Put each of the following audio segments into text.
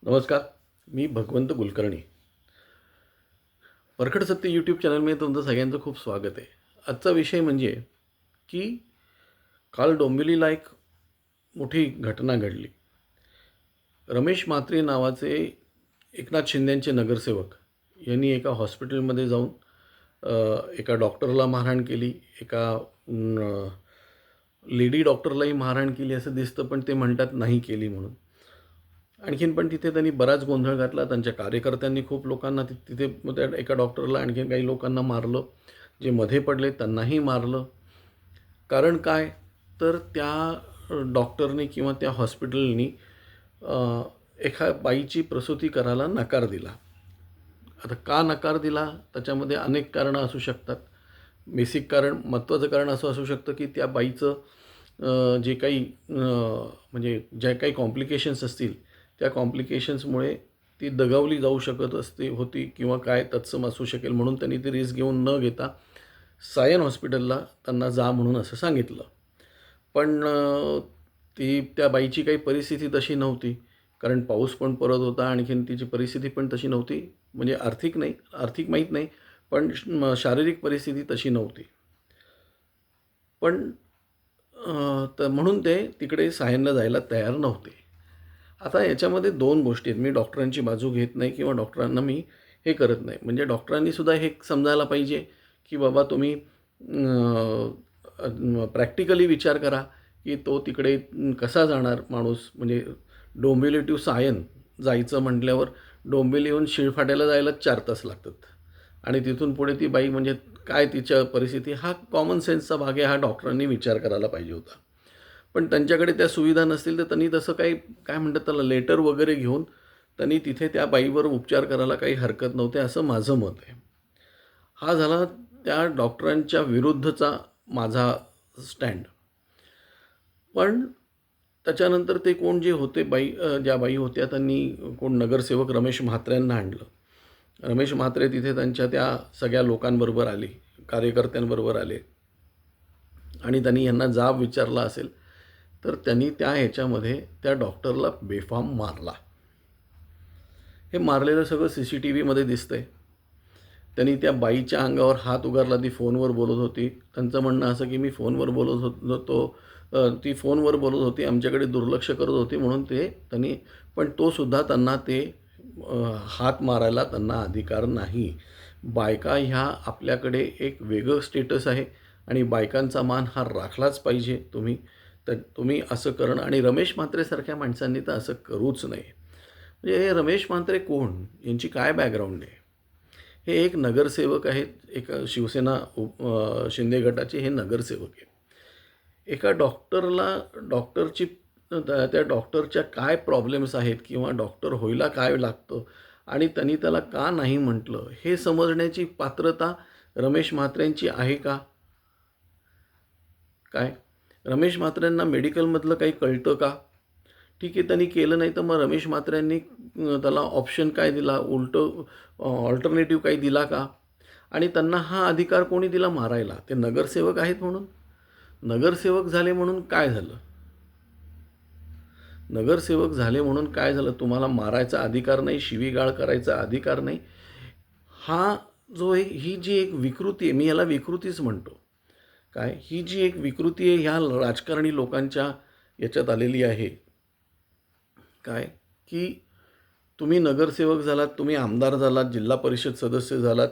नमस्कार. मी भगवंत कुलकर्णी. परखड सत्य यूट्यूब चॅनलमध्ये तुमचं सगळ्यांचं खूप स्वागत आहे. आजचा विषय म्हणजे की काल डोंबिवलीला एक मोठी घटना घडली. रमेश म्हात्रे नावाचे एकनाथ शिंदेंचे नगरसेवक यांनी एका हॉस्पिटलमध्ये जाऊन एका डॉक्टरला मारहाण केली. एका लेडी डॉक्टरलाही मारहाण केली असं दिसतं, पण ते म्हणतात नाही केली म्हणून. आणखीन पण तिथे त्यांनी बराच गोंधळ घातला. त्यांच्या कार्यकर्त्यांनी खूप लोकांना तिथे मग त्या एका डॉक्टरला आणखीन काही लोकांना मारलं. जे मध्ये पडले त्यांनाही मारलं. कारण काय, तर त्या डॉक्टरने किंवा त्या हॉस्पिटलनी एका बाईची प्रसूती करायला नकार दिला. आता का नकार दिला, त्याच्यामध्ये अनेक कारणं असू शकतात. बेसिक कारण, महत्त्वाचं कारण असं असू शकतं की त्या बाईचं जे काही म्हणजे ज्या काही कॉम्प्लिकेशन्स असतील, त्या कॉम्प्लिकेशन्समुळे ती दगावली जाऊ शकत होती किंवा काय तत्सम असू शकेल, म्हणून त्यांनी ती रिस्क घेऊन न घेता सायन हॉस्पिटलला त्यांना जा म्हणून असं सांगितलं. पण ती त्या बाईची काही परिस्थिती तशी नव्हती. कारण पाऊस पण पडत होता. आणखीन तिची परिस्थिती पण तशी नव्हती. म्हणजे आर्थिक नाही, आर्थिक माहीत नाही, पण शारीरिक परिस्थिती तशी नव्हती. पण तर म्हणून ते तिकडे सायनला जायला तयार नव्हते. आता याच्यामध्ये दोन गोष्टी आहेत. मी डॉक्टरांची बाजू घेत नाही किंवा डॉक्टरांना मी हे करत नाही. म्हणजे डॉक्टरांनी सुद्धा हे समजायला पाहिजे की बाबा तुम्ही प्रॅक्टिकली विचार करा की तो तिकडे कसा जाणार माणूस. म्हणजे डोंबिवली टू सायन जायचं म्हटल्यावर डोंबिवलीहून शिळफाट्याला जायला 4 तास लागतात. आणि तिथून पुढे ती बाई म्हणजे काय तिच्या परिस्थिती, हा कॉमन सेन्सचा भाग आहे. हा डॉक्टरांनी विचार करायला पाहिजे होता. पण त्यांच्याकडे त्या सुविधा नसतील तर त्यांनी तसं काही काय म्हणतात त्याला लेटर वगैरे घेऊन त्यांनी तिथे त्या बाईवर उपचार करायला काही हरकत नव्हते, असं माझं मत आहे. हा झाला त्या डॉक्टरांच्या विरुद्धचा माझा स्टँड. पण त्याच्यानंतर ते कोण जे होते ज्या बाई होत्या त्यांनी कोण नगरसेवक रमेश म्हात्रेंना आणलं. रमेश म्हात्रे तिथे त्यांच्या त्या सगळ्या लोकांबरोबर आले, कार्यकर्त्यांबरोबर आले आणि त्यांनी यांना जाब विचारला असेल तर त्यांनी त्या ह्याच्यामध्ये त्या डॉक्टरला बेफाम मारला. हे मारलेलं सगळं CCTVमध्ये दिसतंय. त्यांनी त्या बाईच्या अंगावर हात उगारला. ती फोनवर बोलत होती. त्यांचं म्हणणं असं की मी फोनवर बोलत होतो, ती फोनवर बोलत होती, आमच्याकडे दुर्लक्ष करत होती म्हणून त्यांनी, पण तोसुद्धा त्यांना ते हात मारायला त्यांना अधिकार नाही. बायका ह्या आपल्याकडे एक वेगळं स्टेटस आहे आणि बायकांचा मान हा राखलाच पाहिजे. तुम्ही असं करणं, आणि रमेश म्हात्रेसारख्या माणसांनी तर असं करूच नये. म्हणजे हे रमेश म्हात्रे कोण, यांची काय बॅकग्राऊंड आहे? हे एक नगरसेवक आहेत. एक शिवसेना शिंदे गटाचे हे नगरसेवक आहेत. एका डॉक्टरला त्या डॉक्टरच्या काय प्रॉब्लेम्स आहेत किंवा डॉक्टर व्हायला काय लागतं आणि त्यांनी त्याला का नाही म्हटलं, हे समजण्याची पात्रता रमेश म्हात्रेंची आहे का? काय रमेश म्हात्रेंना मेडिकलमधलं काही कळतं का? ठीक आहे, त्यांनी केलं नाही तर मग रमेश म्हात्रेंनी त्याला ऑप्शन काय दिला, उलटं ऑल्टरनेटिव्ह काही दिला का? आणि त्यांना हा अधिकार कोणी दिला मारायला? ते नगरसेवक आहेत म्हणून. नगरसेवक झाले म्हणून काय झालं? नगरसेवक झाले म्हणून काय झालं? तुम्हाला मारायचा अधिकार नाही, शिवीगाळ करायचा अधिकार नाही. हा ही जी एक विकृती आहे, मी याला विकृतीच म्हणतो. काय ही जी एक विकृती आहे ह्या राजकारणी लोकांच्या याच्यात आलेली आहे. काय की तुम्ही नगरसेवक झालात, तुम्ही आमदार झालात, जिल्हा परिषद सदस्य झालात,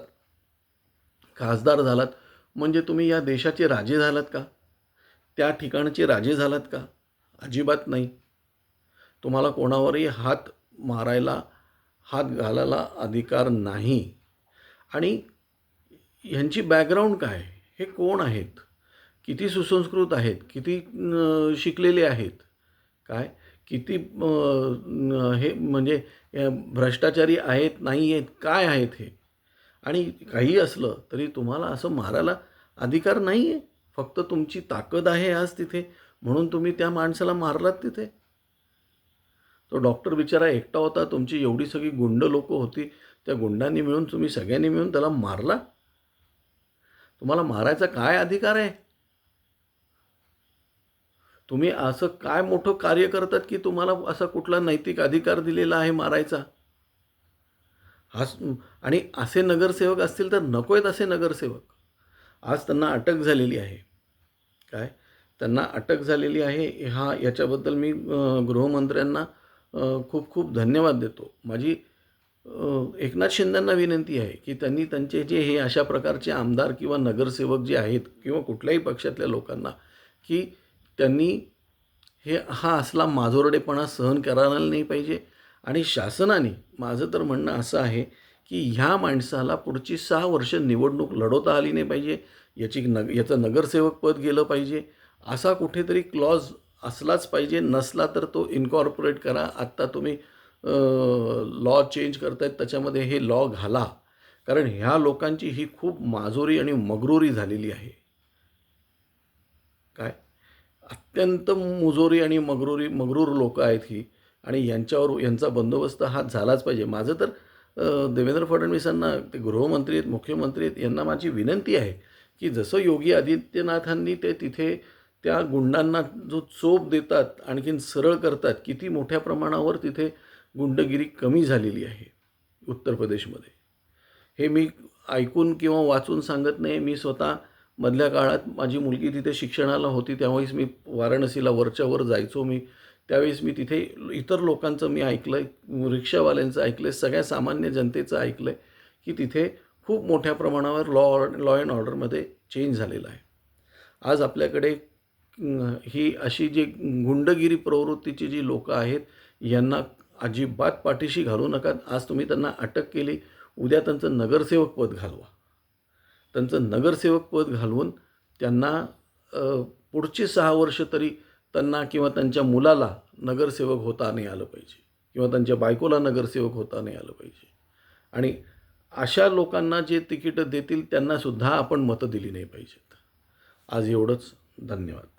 खासदार झालात, म्हणजे तुम्ही या देशाचे राजे झालात का? त्या ठिकाणचे राजे झालात का? अजिबात नाही. तुम्हाला कोणावरही हात मारायला, हात घालायला अधिकार नाही. आणि ह्यांची बॅकग्राऊंड काय, हे कोण आहेत, किती सुसंस्कृत आहेत, किती शिकलेले आहेत, काय किती हे म्हणजे भ्रष्टाचारी आहेत, नाही आहेत, काय आहेत हे? आणि काही असलं तरी तुम्हाला असं मारायला अधिकार नाही आहे. फक्त तुमची ताकद आहे आज तिथे म्हणून तुम्ही त्या माणसाला मारलात तिथे. तो डॉक्टर बिचारा एकटा होता, तुमची एवढी सगळी गुंड लोक होती, त्या गुंडांनी मिळून तुम्ही सगळ्यांनी मिळून त्याला मारला. तुम्हाला मारायचा काय अधिकार आहे? तुम्ही असं काय मोठं कार्य करतात की तुम्हाला असा कुठला नैतिक अधिकार दिलेला आहे मारायचा? आणि असे नगरसेवक असतील तर नको आहेत असे नगरसेवक. आज त्यांना अटक झालेली आहे. काय? त्यांना अटक झालेली आहे. याच्याबद्दल मी गृहमंत्र्यांना खूप खूप धन्यवाद देतो. माझी एकनाथ शिंदेंना विनंती आहे की त्यांनी त्यांचे जे हे अशा प्रकारचे आमदार किंवा नगरसेवक जे आहेत किंवा कुठल्याही पक्षातल्या लोकांना, की त्यांनी हा असला माजोरडेपणा सहन करायला नाही पाहिजे. आणि शासनाने, माझं तर म्हणणं असं आहे की ह्या माणसाला पुढची 6 वर्ष निवडणूक लढवता आली नाही पाहिजे. याचं नगरसेवक पद गेलं पाहिजे. असा कुठेतरी क्लॉज असलाच पाहिजे. नसला तर तो इन्कॉर्पोरेट करा. आत्ता तुम्ही लॉ चेंज करतायत त्याच्यामध्ये हे लॉ घाला. कारण ह्या लोकांची ही खूप माजोरी आणि मगरुरी झालेली आहे. काय? अत्यंत मुजोरी आणि मगरूर लोकं आहेत ही. आणि यांचा बंदोबस्त हा झालाच पाहिजे. माझं तर देवेंद्र फडणवीसांना, ते गृहमंत्री आहेत, मुख्यमंत्री आहेत, यांना माझी विनंती आहे की जसं योगी आदित्यनाथांनी ते तिथे त्या गुंडांना जो चोप देतात, आणखीन सरळ करतात, किती मोठ्या प्रमाणावर तिथे गुंडगिरी कमी झालेली आहे उत्तर प्रदेशमध्ये. हे मी ऐकून किंवा वाचून सांगत नाही. मी स्वतः मधल्या काळात माझी मुलगी तिथे शिक्षणाला होती, त्यावेळेस मी वाराणसीला वरच्या जायचो मी. त्यावेळेस मी तिथे इतर लोकांचं मी ऐकलं आहे, रिक्षावाल्यांचं ऐकलं आहे, सगळ्या सामान्य जनतेचं ऐकलं आहे की तिथे खूप मोठ्या प्रमाणावर लॉ अँड ऑर्डरमध्ये चेंज झालेला आहे. आज आपल्याकडे ही अशी जी गुंडगिरी प्रवृत्तीची जी लोकं आहेत, यांना अजिबात पाठीशी घालू नका. आज तुम्ही त्यांना अटक केली, उद्या त्यांचं नगरसेवक पद घालवा. त्यांचं नगरसेवक पद घालवून त्यांना पुढची 6 वर्ष तरी त्यांना किंवा त्यांच्या मुलाला नगरसेवक होता नाही आलं पाहिजे किंवा त्यांच्या बायकोला नगरसेवक होता नाही आलं पाहिजे. आणि अशा लोकांना जे तिकीटं देतील त्यांनासुद्धा आपण मतं दिली नाही पाहिजेत. आज एवढंच. धन्यवाद.